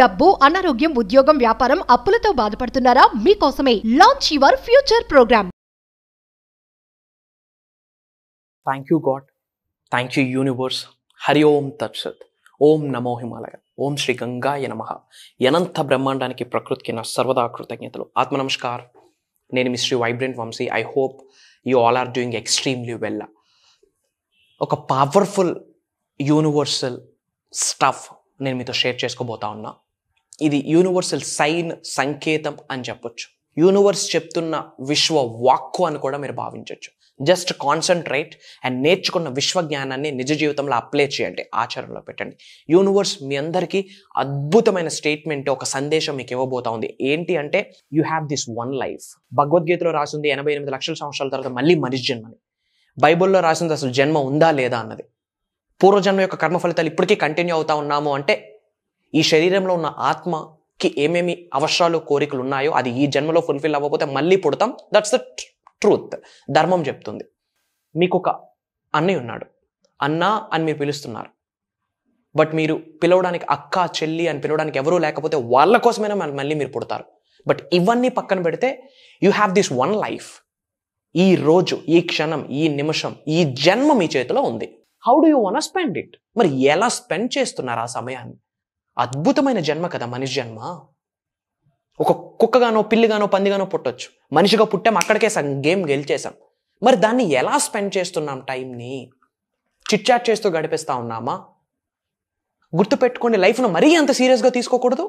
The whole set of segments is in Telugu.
డబ్బు, అనారోగ్యం, ఉద్యోగం, వ్యాపారం, అప్పులతో బాధపడుతున్నారా? మీకోసమే launch your future programme. Thank you God, thank you universe. Hari Om తత్సత్. ఓం నమో హిమాలయ. ఓం శ్రీ గంగాయ నమః. అనంత బ్రహ్మాండానికి ప్రకృతికి నా సర్వదా కృతజ్ఞతలు. ఆత్మ నమస్కార్. నేను మీ Shri vibrant Vamshi. I hope you all are doing extremely well. ఒక పవర్ఫుల్ యూనివర్సల్ స్టఫ్ నేను మీతో షేర్ చేసుకోబోతా ఉన్నా. ఇది యూనివర్సల్ సైన్, సంకేతం అని చెప్పొచ్చు. యూనివర్స్ చెప్తున్న విశ్వ వాక్కు అని కూడా మీరు భావించవచ్చు. జస్ట్ కాన్సన్ట్రేట్ అండ్ నేర్చుకున్న విశ్వ జ్ఞానాన్ని నిజ జీవితంలో అప్లై చేయండి, ఆచరణలో పెట్టండి. యూనివర్స్ మీ అందరికీ అద్భుతమైన స్టేట్మెంట్, ఒక సందేశం మీకు ఇవ్వబోతా ఉంది. ఏంటి అంటే, you have this one life. భగవద్గీతలో రాసింది 88 లక్షల సంవత్సరాల తర్వాత మళ్ళీ మనిషి జన్మని. బైబుల్లో రాసింది అసలు జన్మ ఉందా లేదా అన్నది. పూర్వజన్మ యొక్క కర్మ ఫలితాలు ఇప్పటికీ కంటిన్యూ అవుతా ఉన్నాము అంటే, ఈ శరీరంలో ఉన్న ఆత్మకి ఏమేమి అవసరాలు, కోరికలు ఉన్నాయో అది ఈ జన్మలో ఫుల్ఫిల్ అవ్వకపోతే మళ్ళీ పుడతాం. That's the truth. ధర్మం చెప్తుంది. మీకు ఒక అన్నయ్య ఉన్నాడు, అన్నా అని మీరు పిలుస్తున్నారు. బట్ మీరు పిలవడానికి అక్క, చెల్లి అని పిలవడానికి ఎవరూ లేకపోతే వాళ్ళ కోసమైనా మళ్ళీ మీరు పుడతారు. బట్ ఇవన్నీ పక్కన పెడితే you have this one life. ఈ రోజు, ఈ క్షణం, ఈ నిమిషం, ఈ జన్మ మీ చేతిలో ఉంది. How do you want spend it? మరి ఎలా స్పెండ్ చేస్తున్నారు ఆ సమయాన్ని? అద్భుతమైన జన్మ కదా మనిషి జన్మ. ఒక కుక్కగానో, పిల్లిగానో, పందిగానో పుట్టొచ్చు. మనిషిగా పుట్టాం, అక్కడికే సగం గేమ్ గెలిచేసాం. మరి దాన్ని ఎలా స్పెండ్ చేస్తున్నాం? టైంని చిట్చాట్ చేస్తూ గడిపేస్తా ఉన్నామా? గుర్తుపెట్టుకోండి, లైఫ్ను మరీ అంత సీరియస్గా తీసుకోకూడదు,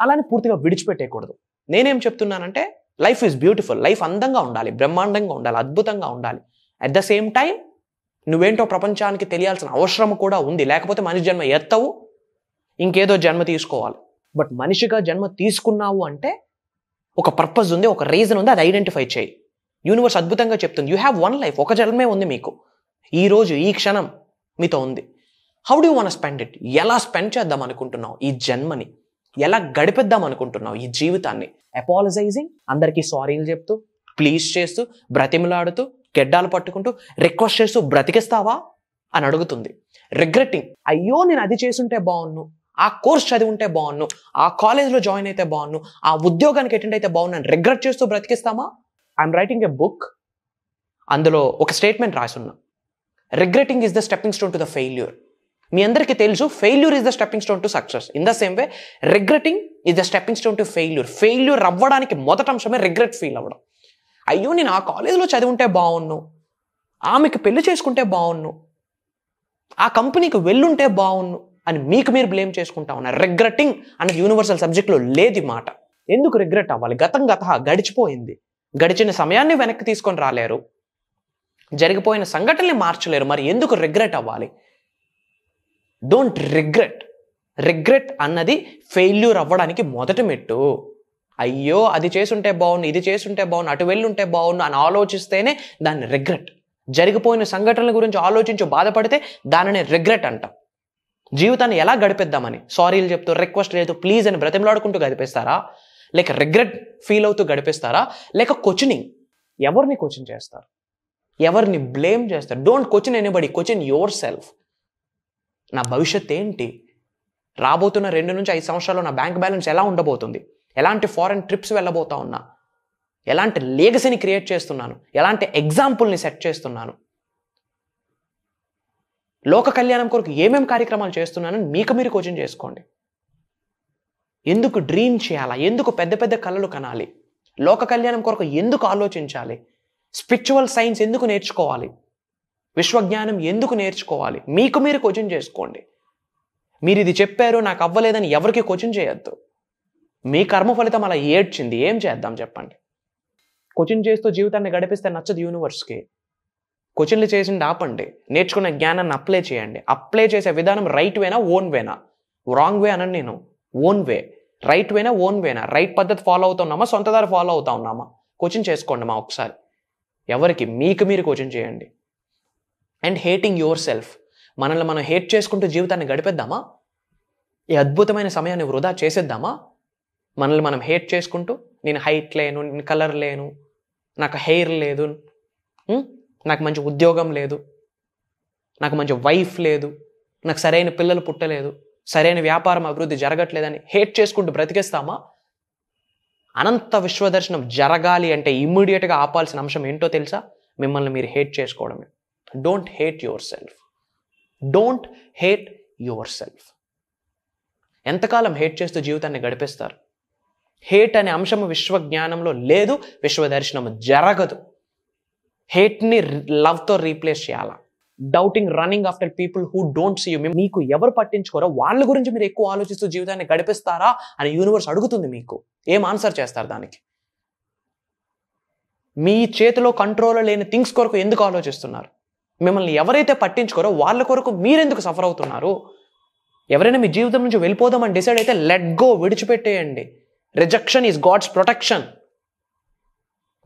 అలానే పూర్తిగా విడిచిపెట్టేయకూడదు. నేనేం చెప్తున్నానంటే, లైఫ్ ఈజ్ బ్యూటిఫుల్. లైఫ్ అందంగా ఉండాలి, బ్రహ్మాండంగా ఉండాలి, అద్భుతంగా ఉండాలి. అట్ ద సేమ్ టైం నువ్వేంటో ప్రపంచానికి తెలియాల్సిన అవసరం కూడా ఉంది. లేకపోతే మనిషి జన్మ ఎత్తవు, ఇంకేదో జన్మ తీసుకోవాలి. బట్ మనిషిగా జన్మ తీసుకున్నావు అంటే ఒక పర్పస్ ఉంది, ఒక రీజన్ ఉంది. అది ఐడెంటిఫై చేయి. యూనివర్స్ అద్భుతంగా చెప్తుంది, యూ హ్యావ్ వన్ లైఫ్. ఒక జన్మే ఉంది మీకు. ఈ రోజు, ఈ క్షణం మీతో ఉంది. How do you want spend it? ఎలా స్పెండ్ చేద్దాం అనుకుంటున్నావు ఈ జన్మని? ఎలా గడిపేద్దాం అనుకుంటున్నావు ఈ జీవితాన్ని? అపాలజైజింగ్, అందరికీ సారీలు చెప్తూ, ప్లీజ్ చేస్తూ, బ్రతిమలాడుతూ, గెడ్డాలు పట్టుకుంటూ, రిక్వెస్ట్ చేస్తూ బ్రతికిస్తావా అని అడుగుతుంది. రిగ్రెటింగ్, అయ్యో నేను అది చేసుంటే బాగున్ను, ఆ కోర్స్ చదివి ఉంటే బాగున్ను, ఆ కాలేజ్లో జాయిన్ అయితే బాగున్ను, ఆ ఉద్యోగానికి అటెండ్ అయితే బాగున్ను అని రిగ్రెట్ చేస్తూ బ్రతికిస్తామా? I'm writing a book. అందులో ఒక స్టేట్మెంట్ రాసున్నా, regretting is the stepping stone to the failure. మీ అందరికీ తెలుసు, failure is the stepping stone to success. In the same way regretting is the stepping stone to failure. Failure అవ్వడానికి మొదటి అంశమే రిగ్రెట్ ఫీల్ అవ్వడం. అయ్యో నేను ఆ కాలేజ్లో చదివి ఉంటే బాగున్ను, ఆమెకు పెళ్లి చేసుకుంటే బాగున్ను, ఆ కంపెనీకి వెళ్ళుంటే బాగున్ను అని మీకు మీరు బ్లేమ్ చేసుకుంటా ఉన్నారు. రిగ్రెటింగ్ అనేది యూనివర్సల్ సబ్జెక్ట్లో లేదు మాట. ఎందుకు రిగ్రెట్ అవ్వాలి? గతం గడిచిపోయింది. గడిచిన సమయాన్ని వెనక్కి తీసుకొని రాలేరు, జరిగిపోయిన సంఘటనల్ని మార్చలేరు. మరి ఎందుకు రిగ్రెట్ అవ్వాలి? Don't regret. రిగ్రెట్ అన్నది ఫెయిల్యూర్ అవ్వడానికి మొదటి మెట్టు. అయ్యో అది చేసుంటే బాగుండు, ఇది చేసుంటే బాగుండు, అటు వెళ్ళుంటే బాగుండు అని ఆలోచిస్తేనే దాన్ని రిగ్రెట్. జరిగిపోయిన సంఘటనల గురించి ఆలోచించి బాధపడితే దానిని రిగ్రెట్ అంటాం. జీవితాన్ని ఎలా గడిపేద్దామని సారీలు చెప్తూ, రిక్వెస్ట్ లేదు, ప్లీజ్ అని బ్రతిమలాడుకుంటూ గడిపేస్తారా? లేక రిగ్రెట్ ఫీల్ అవుతూ గడిపేస్తారా? లేక క్వశ్చనింగ్, ఎవరిని క్వశ్చన్ చేస్తారు? ఎవరిని బ్లేమ్ చేస్తారు? Don't question anybody, question your self. నా భవిష్యత్ ఏంటి? రాబోతున్న 2 నుంచి 5 సంవత్సరాల్లో నా బ్యాంక్ బ్యాలెన్స్ ఎలా ఉండబోతుంది? ఎలాంటి ఫారెన్ ట్రిప్స్ వెళ్ళబోతా ఉన్నా? ఎలాంటి లేగసీని క్రియేట్ చేస్తున్నాను? ఎలాంటి ఎగ్జాంపుల్ని సెట్ చేస్తున్నాను? లోక కళ్యాణం కొరకు ఏమేం కార్యక్రమాలు చేస్తున్నానని మీకు మీరు క్వశ్చన్ చేసుకోండి. ఎందుకు డ్రీమ్ చేయాలా? ఎందుకు పెద్ద పెద్ద కళలు కనాలి? లోక కళ్యాణం కొరకు ఎందుకు ఆలోచించాలి? స్పిరిచువల్ సైన్స్ ఎందుకు నేర్చుకోవాలి? విశ్వజ్ఞానం ఎందుకు నేర్చుకోవాలి? మీకు మీరు క్వశ్చన్ చేసుకోండి. మీరు ఇది చెప్పారు, నాకు అవ్వలేదని ఎవరికి క్వశ్చన్ చేయొద్దు. మీ కర్మ ఫలితం అలా ఏడ్చింది, ఏం చేద్దాం చెప్పండి? క్వశ్చన్ చేస్తూ జీవితాన్ని గడిపిస్తే నచ్చదు యూనివర్స్కి. క్వశ్చన్లు చేసింది ఆపండి, నేర్చుకున్న జ్ఞానాన్ని అప్లై చేయండి. అప్లై చేసే విధానం రైట్ వేనా, ఓన్ వేనా? రాంగ్ వే అనని నేను, ఓన్ వే. రైట్ వేనా, ఓన్ వేనా? రైట్ పద్ధతి ఫాలో అవుతున్నామా, సొంత దారి ఫాలో అవుతా ఉన్నామా? క్వశ్చన్ చేసుకోండి మా ఒకసారి. ఎవరికి? మీకు మీరు క్వశ్చన్ చేయండి. అండ్ హేటింగ్ యువర్ సెల్ఫ్, మనల్ని మనం హేట్ చేసుకుంటూ జీవితాన్ని గడిపేద్దామా? ఈ అద్భుతమైన సమయాన్ని వృధా చేసేద్దామా? మనల్ని మనం హేట్ చేసుకుంటూ, నేను హైట్ లేను, నేను కలర్ లేను, నాకు హెయిర్ లేదు, నాకు మంచి ఉద్యోగం లేదు, నాకు మంచి వైఫ్ లేదు, నాకు సరైన పిల్లలు పుట్టలేదు, సరైన వ్యాపారం అభివృద్ధి జరగట్లేదని హేట్ చేసుకుంటూ బ్రతికేస్తామా? అనంత విశ్వదర్శనం జరగాలి అంటే ఇమ్మీడియట్గా ఆపాల్సిన అంశం ఏంటో తెలుసా? మిమ్మల్ని మీరు హేట్ చేసుకోవడమే. Don't hate your self. Don't hate your self. ఎంతకాలం హేట్ చేస్తూ జీవితాన్ని గడిపేస్తారు? హేట్ అనే అంశం విశ్వజ్ఞానంలో లేదు, విశ్వదర్శనం జరగదు. హేట్ని లవ్తో రీప్లేస్ చేయాలా. Doubting, running after people who don't see you. మీకు ఎవరు పట్టించుకోరో వాళ్ళ గురించి మీరు ఎక్కువ ఆలోచిస్తూ జీవితాన్ని గడిపిస్తారా అని యూనివర్స్ అడుగుతుంది. మీకు ఏం ఆన్సర్ చేస్తారు దానికి? మీ చేతిలో కంట్రోల్ లేని థింగ్స్ కొరకు ఎందుకు ఆలోచిస్తున్నారు? మిమ్మల్ని ఎవరైతే పట్టించుకోరో వాళ్ళ కొరకు మీరెందుకు సఫర్ అవుతున్నారు? ఎవరైనా మీ జీవితం నుంచి వెళ్ళిపోదామని డిసైడ్ అయితే లెట్ గో, విడిచిపెట్టేయండి. Rejection is God's protection.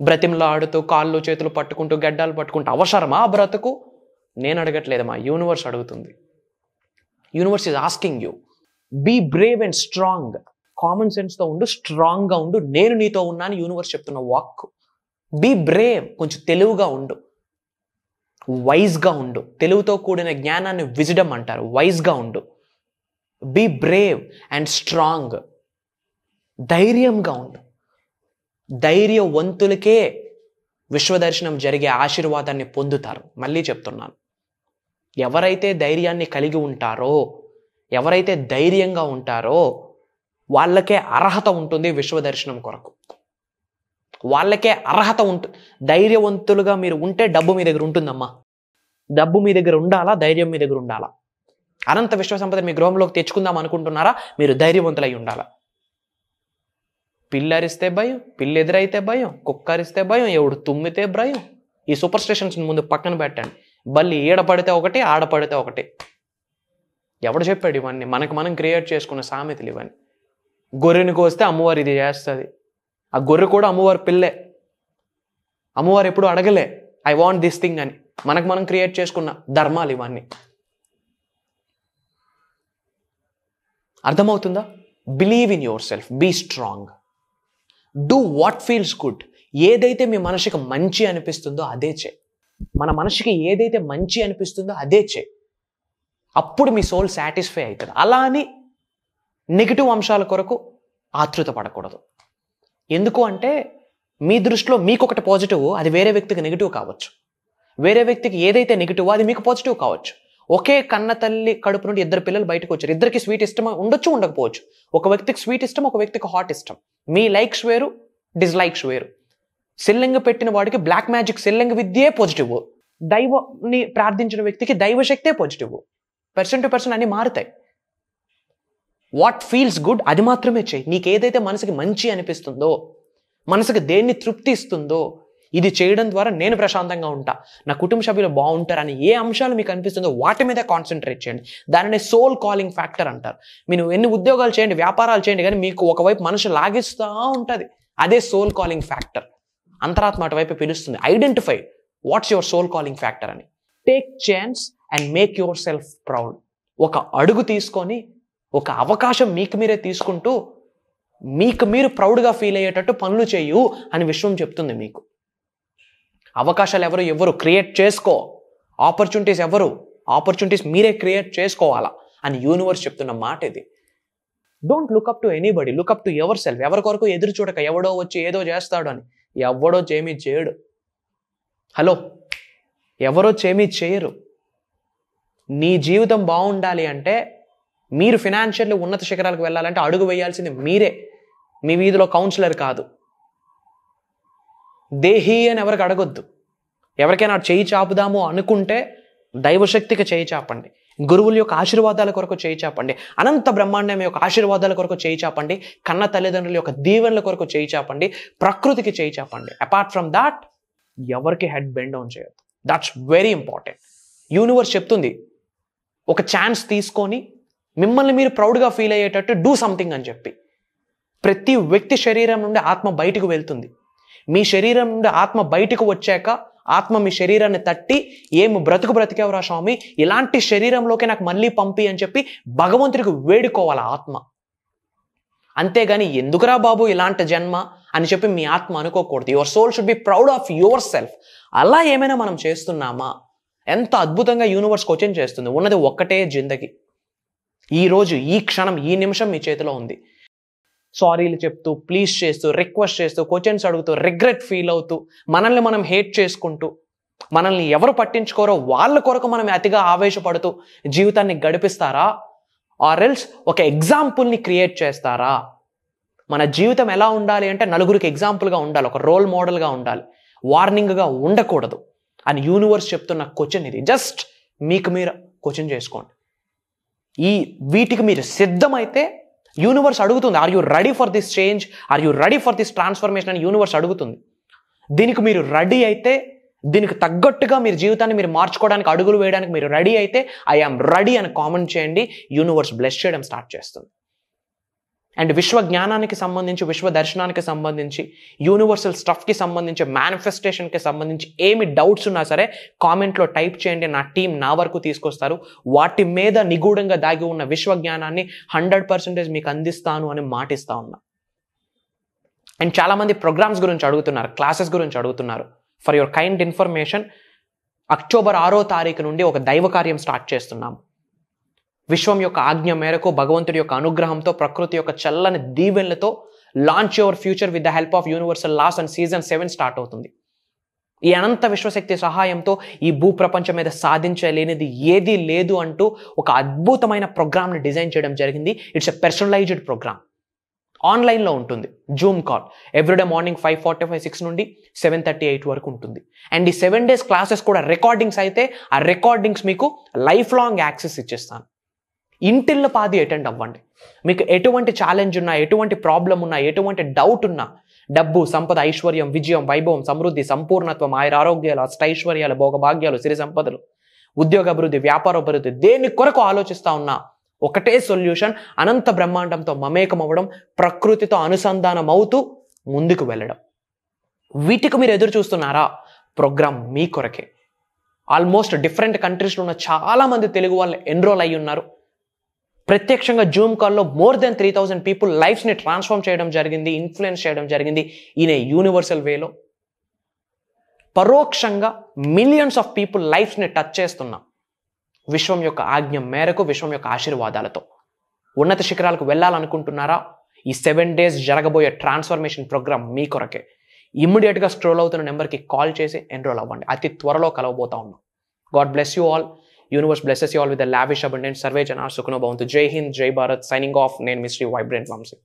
బ్రతిమలాడుతూ కాళ్ళు చేతులు పట్టుకుంటూ గడ్డాలు పట్టుకుంటూ అవసరమా బ్రతుకు? నేను అడగట్లేదమ్మా, యూనివర్స్ అడుగుతుంది. Universe is asking you, be brave and strong. Common సెన్స్తో ఉండు, స్ట్రాంగ్గా ఉండు. నేను నీతో ఉన్నాను యూనివర్స్ చెప్తున్న వాక్. బీ బ్రేవ్, కొంచెం తెలివిగా ఉండు, వైజ్గా ఉండు. తెలివితో కూడిన జ్ఞానాన్ని విజ్డమ్ అంటారు. వైజ్గా ఉండు. Be brave and strong. ధైర్యంగా ఉండు. ధైర్యవంతులకే విశ్వదర్శనం జరిగే ఆశీర్వాదాన్ని పొందుతారు. మళ్ళీ చెప్తున్నాను, ఎవరైతే ధైర్యాన్ని కలిగి ఉంటారో, ఎవరైతే ధైర్యంగా ఉంటారో వాళ్ళకే అర్హత ఉంటుంది విశ్వదర్శనం కొరకు. వాళ్ళకే అర్హత ఉంటుంది. ధైర్యవంతులుగా మీరు ఉంటే డబ్బు మీ దగ్గర ఉంటుందమ్మా. డబ్బు మీ దగ్గర ఉండాలా, ధైర్యం మీ దగ్గర ఉండాలా. అనంత విశ్వసంపద మీ గృహంలోకి తెచ్చుకుందాం అనుకుంటున్నారా? మీరు ధైర్యవంతులై ఉండాలా. పిల్లరిస్తే భయం, పిల్లి ఎదురైతే భయం, కుక్కరిస్తే భయం, ఎవడు తుమ్మితే భయం. ఈ సూపర్ స్టిషన్స్ ముందు పక్కన పెట్టండి. బల్లి ఈడ పడితే ఒకటి, ఆడ పడితే ఒకటి. ఎవడు చెప్పాడు ఇవన్నీ? మనకు మనం క్రియేట్ చేసుకున్న సామెతలు ఇవన్నీ. గొర్రెని కోస్తే అమ్మవారు ఇది చేస్తుంది. ఆ గొర్రె కూడా అమ్మవారి పిల్లే. అమ్మవారు ఎప్పుడు అడగలే ఐ వాంట్ దిస్ థింగ్ అని. మనకు మనం క్రియేట్ చేసుకున్న ధర్మాలు ఇవన్నీ. అర్థమవుతుందా? Believe in your self, be strong, do what feels good. ఏదైతే మీ మనసుకి మంచి అనిపిస్తుందో అదే చేయి. మన మనసుకి ఏదైతే మంచి అనిపిస్తుందో అదే చేయి. అప్పుడు మీ సోల్ సాటిస్ఫై అవుతుంది. అలా అని నెగిటివ్ అంశాల కొరకు ఆతృత పడకూడదు. ఎందుకు అంటే మీ దృష్టిలో మీకు ఒకటి పాజిటివ్, అది వేరే వ్యక్తికి నెగిటివ్ కావచ్చు. వేరే వ్యక్తికి ఏదైతే నెగిటివ్ అది మీకు పాజిటివ్ కావచ్చు. ఒకే కన్న తల్లి కడుపు నుండి ఇద్దరు పిల్లలు బయటకు వచ్చారు. ఇద్దరికి స్వీట్ ఇష్టం ఉండొచ్చు, ఉండకపోవచ్చు. ఒక వ్యక్తికి స్వీట్ ఇష్టం, ఒక వ్యక్తికి హాట్ ఇష్టం. మీ లైక్స్ వేరు, డిస్లైక్స్ వేరు. సెల్లింగ్ పెట్టిన వాడికి బ్లాక్ మ్యాజిక్ సెల్లింగ్ విద్యే పాజిటివ్. దైవాన్ని ప్రార్థించిన వ్యక్తికి దైవశక్తే పాజిటివ్. పర్సన్ టు పర్సన్ అన్ని మారుతాయి. వాట్ ఫీల్స్ గుడ్ అది మాత్రమే చేయి. నీకు ఏదైతే మనసుకి మంచి అనిపిస్తుందో, మనసుకి దేన్ని తృప్తి ఇస్తుందో, ఇది చేయడం ద్వారా నేను ప్రశాంతంగా ఉంటా, నా కుటుంబ సభ్యులు బాగుంటారని ఏ అంశాలు మీకు అనిపిస్తుందో వాటి మీద కాన్సన్ట్రేట్ చేయండి. దానిని సోల్ కాలింగ్ ఫ్యాక్టర్ అంటారు. మీరు ఎన్ని ఉద్యోగాలు చేయండి, వ్యాపారాలు చేయండి, కానీ మీకు ఒకవైపు మనసు లాగిస్తూ ఉంటుంది. అదే సోల్ కాలింగ్ ఫ్యాక్టర్. అంతరాత్మ అటువైపు పిలుస్తుంది. Identify what's your soul calling factor అని. Take chance and make yourself proud. ఒక అడుగు తీసుకొని, ఒక అవకాశం మీకు మీరే తీసుకుంటూ మీకు మీరు ప్రౌడ్గా ఫీల్ అయ్యేటట్టు పనులు చేయు అని విశ్వం చెప్తుంది మీకు. అవకాశాలు ఎవరు క్రియేట్ చేసుకో. ఆపర్చునిటీస్ మీరే క్రియేట్ చేసుకోవాలా అని యూనివర్స్ చెప్తున్న మాట ఇది. Don't look up to anybody, look up to your self. ఎవరి కొరకు ఎదురు చూడక ఎవడో వచ్చి ఏదో చేస్తాడు అని. ఎవడో చేమీ చేయడు. హలో, ఎవరో చేమీ చేయరు. నీ జీవితం బాగుండాలి అంటే, మీరు ఫినాన్షియల్లీ ఉన్నత శిఖరాలకు వెళ్ళాలంటే అడుగు వేయాల్సింది మీరే. మీ వీధిలో కౌన్సిలర్ కాదు. దేహి అని ఎవరికి అడగొద్దు. ఎవరికైనా చేయి చాపుదాము అనుకుంటే దైవశక్తికి చేయి చాపండి. గురువుల యొక్క ఆశీర్వాదాల కొరకు చేయి చాపండి. అనంత బ్రహ్మాండం యొక్క ఆశీర్వాదాల కొరకు చేయి చాపండి. కన్న తల్లిదండ్రుల యొక్క దీవెనల కొరకు చేయి చాపండి. ప్రకృతికి చేయి చాపండి. అపార్ట్ ఫ్రమ్ దాట్ ఎవరికి హెడ్ బెండ్ డౌన్ చేయొద్దు. That's very important. యూనివర్స్ చెప్తుంది, ఒక ఛాన్స్ తీసుకొని మిమ్మల్ని మీరు ప్రౌడ్గా ఫీల్ అయ్యేటట్టు డూ సంథింగ్ అని చెప్పి. ప్రతి వ్యక్తి శరీరం నుండి ఆత్మ బయటకు వెళ్తుంది. మీ శరీరం నుండి ఆత్మ బయటకు వచ్చాక ఆత్మ మీ శరీరాన్ని తట్టి, ఏమి బ్రతికేవరా స్వామి, ఇలాంటి శరీరంలోకి నాకు మళ్ళీ పంపి అని చెప్పి భగవంతుడికి వేడుకోవాలి ఆత్మ. అంతేగాని ఎందుకురా బాబు ఇలాంటి జన్మ అని చెప్పి మీ ఆత్మ అనుకోకూడదు. Your soul should be proud of your self. అలా ఏమైనా మనం చేస్తున్నామా? ఎంత అద్భుతంగా యూనివర్స్ క్వశ్చన్ చేస్తుంది. ఉన్నది ఒక్కటే జిందగీ. ఈ రోజు, ఈ క్షణం, ఈ నిమిషం మీ చేతిలో ఉంది. సారీలు చెప్తూ, ప్లీజ్ చేస్తూ, రిక్వెస్ట్ చేస్తూ, క్వశ్చన్స్ అడుగుతూ, రిగ్రెట్ ఫీల్ అవుతూ, మనల్ని మనం హేట్ చేసుకుంటూ, మనల్ని ఎవరు పట్టించుకోరో వాళ్ళ కొరకు మనం అతిగా ఆవేశపడుతూ జీవితాన్ని గడిపిస్తారా? ఆర్ ఎల్స్ ఒక ఎగ్జాంపుల్ని క్రియేట్ చేస్తారా? మన జీవితం ఎలా ఉండాలి అంటే నలుగురికి ఎగ్జాంపుల్గా ఉండాలి, ఒక రోల్ మోడల్గా ఉండాలి, వార్నింగ్గా ఉండకూడదు అని యూనివర్స్ చెప్తున్న క్వశ్చన్ ఇది. జస్ట్ మీకు మీరు క్వశ్చన్ చేసుకోండి. వీటికి మీరు సిద్ధమైతే యూనివర్స్ అడుగుతుంది, are you ready for this change, are you ready for this transformation అని యూనివర్స్ అడుగుతుంది. దీనికి మీరు రెడీ అయితే, దీనికి తగ్గట్టుగా మీరు జీవితాన్ని మీరు మార్చుకోవడానికి, అడుగులు వేయడానికి మీరు రెడీ అయితే ఐ ఆమ్ రెడీ అని కామెంట్ చేయండి. యూనివర్స్ బ్లెస్ చేయడం స్టార్ట్ చేస్తుంది. అండ్ విశ్వ జ్ఞానానికి సంబంధించి, విశ్వ దర్శనానికి సంబంధించి, యూనివర్సల్ స్టఫ్కి సంబంధించి, మేనిఫెస్టేషన్కి సంబంధించి ఏమి డౌట్స్ ఉన్నా సరే కామెంట్లో టైప్ చేయండి. నా టీం నా వరకు తీసుకొస్తారు. వాటి మీద నిగూఢంగా దాగి ఉన్న విశ్వ జ్ఞానాన్ని 100% మీకు అందిస్తాను అని మాటిస్తా ఉన్నా. అండ్ చాలామంది ప్రోగ్రామ్స్ గురించి అడుగుతున్నారు, క్లాసెస్ గురించి అడుగుతున్నారు. For your kind information, October 6వ తారీఖు నుండి ఒక దైవ కార్యం స్టార్ట్ చేస్తున్నాము. విశ్వం యొక్క ఆజ్ఞ మేరకు, భగవంతుడి యొక్క అనుగ్రహంతో, ప్రకృతి యొక్క చల్లని దీవెనలతో launch your future with the help of universal laws and season 7 start అవుతుంది. ఈ అనంత విశ్వశక్తి సహాయంతో ఈ భూప్రపంచం మీద సాధించలేనిది ఏదీ లేదు అంటూ ఒక అద్భుతమైన ప్రోగ్రామ్ని డిజైన్ చేయడం జరిగింది. It's a personalised programme. ఆన్లైన్లో ఉంటుంది, జూమ్ కాల్. ఎవ్రీడే మార్నింగ్ 5:45 నుండి 7:38 వరకు ఉంటుంది. అండ్ ఈ 7 days క్లాసెస్ కూడా రికార్డింగ్స్ అయితే ఆ రికార్డింగ్స్ మీకు లైఫ్ లాంగ్ యాక్సెస్ ఇచ్చేస్తాను. ఇంటిల్ల పాది అటెండ్ అవ్వండి. మీకు ఎటువంటి ఛాలెంజ్ ఉన్నా, ఎటువంటి ప్రాబ్లం ఉన్నా, ఎటువంటి డౌట్ ఉన్నా, డబ్బు, సంపద, ఐశ్వర్యం, విజయం, వైభవం, సమృద్ధి, సంపూర్ణత్వం, ఆరోగ్యాలు, అష్టైశ్వర్యాలు, భోగభాగ్యాలు, సిరి సంపదలు, ఉద్యోగ అభివృద్ధి, వ్యాపార అభివృద్ధి, దేని కొరకు ఆలోచిస్తా ఉన్నా ఒకటే సొల్యూషన్, అనంత బ్రహ్మాండంతో మమేకం అవ్వడం, ప్రకృతితో అనుసంధానం అవుతూ ముందుకు వెళ్ళడం. వీటికి మీరు ఎదురు చూస్తున్నారా? ప్రోగ్రామ్ మీ కొరకే. ఆల్మోస్ట్ డిఫరెంట్ కంట్రీస్లో ఉన్న చాలామంది తెలుగు వాళ్ళు ఎన్రోల్ అయ్యి ఉన్నారు. ప్రత్యక్షంగా జూమ్ కాల్లో మోర్ దెన్ 3,000 పీపుల్ లైఫ్స్ని ట్రాన్స్ఫార్మ్ చేయడం జరిగింది, ఇన్ఫ్లుయెన్స్ చేయడం జరిగింది ఈయన యూనివర్సల్ వేలో. పరోక్షంగా మిలియన్స్ ఆఫ్ పీపుల్ లైఫ్స్ని టచ్ చేస్తున్నాం విశ్వం యొక్క ఆజ్ఞ మేరకు, విశ్వం యొక్క ఆశీర్వాదాలతో. ఉన్నత శిఖరాలకు వెళ్ళాలనుకుంటున్నారా? ఈ 7 days జరగబోయే ట్రాన్స్ఫర్మేషన్ ప్రోగ్రామ్ మీ కొరకే. ఇమ్మీడియట్గా స్క్రోల్ అవుతున్న నెంబర్కి కాల్ చేసి ఎన్రోల్ అవ్వండి. అతి త్వరలో కలవబోతా ఉన్నాం. God bless you all. Universe blesses you all with a lavish abundance. Sarve Jana Sukhno Bhavantu. Jai Hind, Jai Bharat. Signing off. Name Mystery Vibrant Vamsi.